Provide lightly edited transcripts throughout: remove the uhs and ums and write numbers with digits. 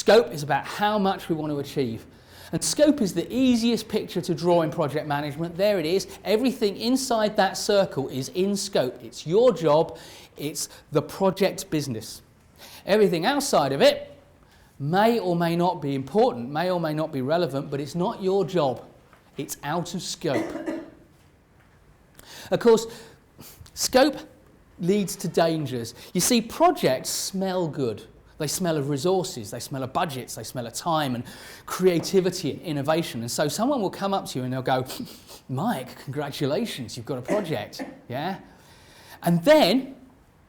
Scope is about how much we want to achieve. And scope is the easiest picture to draw in project management. There it is. Everything inside that circle is in scope. It's your job. It's the project business. Everything outside of it may or may not be important, may or may not be relevant, but it's not your job. It's out of scope. Of course, scope leads to dangers. You see, projects smell good. They smell of resources, they smell of budgets, they smell of time and creativity and innovation. And so someone will come up to you and they'll go, Mike, congratulations, you've got a project, yeah? And then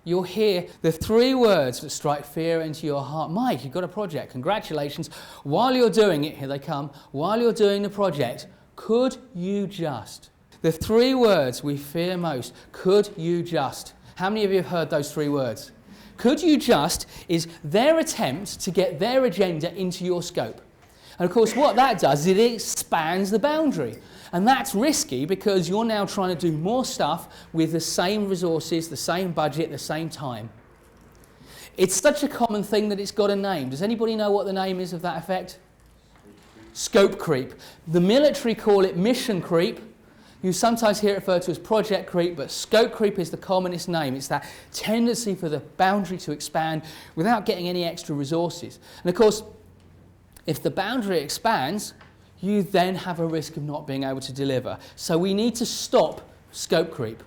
you'll hear the three words that strike fear into your heart. Mike, you've got a project, congratulations. While you're doing it, here they come, while you're doing the project, could you just? The three words we fear most, could you just? How many of you have heard those three words? Could you just is their attempt to get their agenda into your scope. And of course what that does is it expands the boundary. And that's risky because you're now trying to do more stuff with the same resources, the same budget, the same time. It's such a common thing that it's got a name. Does anybody know what the name is of that effect? Scope creep. The military call it mission creep. You sometimes hear it referred to as project creep, but scope creep is the commonest name. It's that tendency for the boundary to expand without getting any extra resources. And of course, if the boundary expands, you then have a risk of not being able to deliver. So we need to stop scope creep.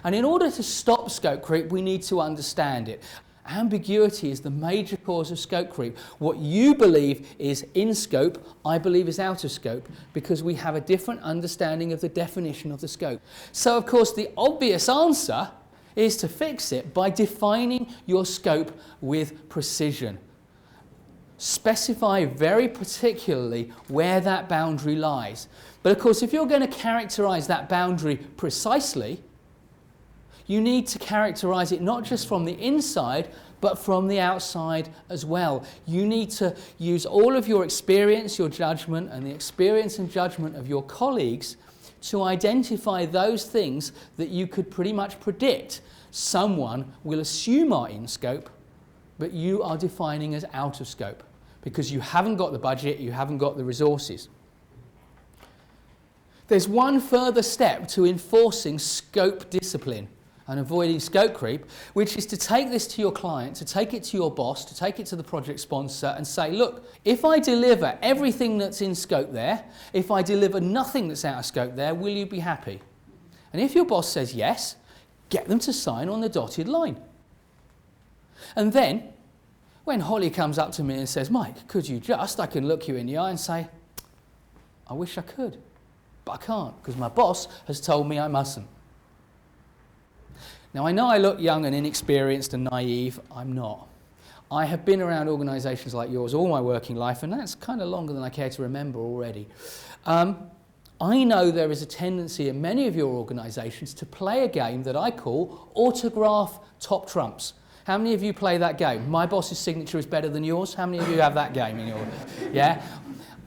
And in order to stop scope creep, we need to understand it. Ambiguity is the major cause of scope creep. What you believe is in scope, I believe is out of scope, because we have a different understanding of the definition of the scope. So, of course, the obvious answer is to fix it by defining your scope with precision. Specify very particularly where that boundary lies. But, of course, if you're going to characterize that boundary precisely, you need to characterize it not just from the inside, but from the outside as well. You need to use all of your experience, your judgment, and the experience and judgment of your colleagues to identify those things that you could pretty much predict someone will assume are in scope, but you are defining as out of scope because you haven't got the budget, you haven't got the resources. There's one further step to enforcing scope discipline and avoiding scope creep, which is to take this to your client, to take it to your boss, to take it to the project sponsor and say, look, if I deliver everything that's in scope there, if I deliver nothing that's out of scope there, will you be happy? And if your boss says yes, get them to sign on the dotted line. And then, when Holly comes up to me and says, Mike, could you just, I can look you in the eye and say, I wish I could, but I can't, because my boss has told me I mustn't. Now, I know I look young and inexperienced and naive. I'm not. I have been around organisations like yours all my working life, and that's kind of longer than I care to remember already. I know there is a tendency in many of your organisations to play a game that I call autograph top trumps. How many of you play that game? My boss's signature is better than yours. How many of you have that game in your... Yeah?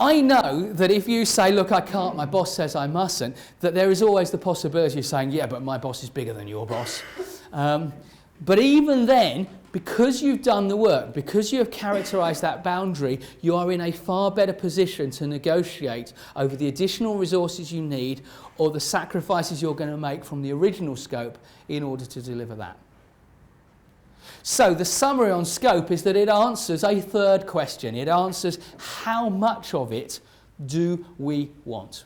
I know that if you say, look, I can't, my boss says I mustn't, that there is always the possibility of saying, yeah, but my boss is bigger than your boss. But even then, because you've done the work, because you have characterised that boundary, you are in a far better position to negotiate over the additional resources you need or the sacrifices you're going to make from the original scope in order to deliver that. So the summary on scope is that it answers a third question. It answers how much of it do we want?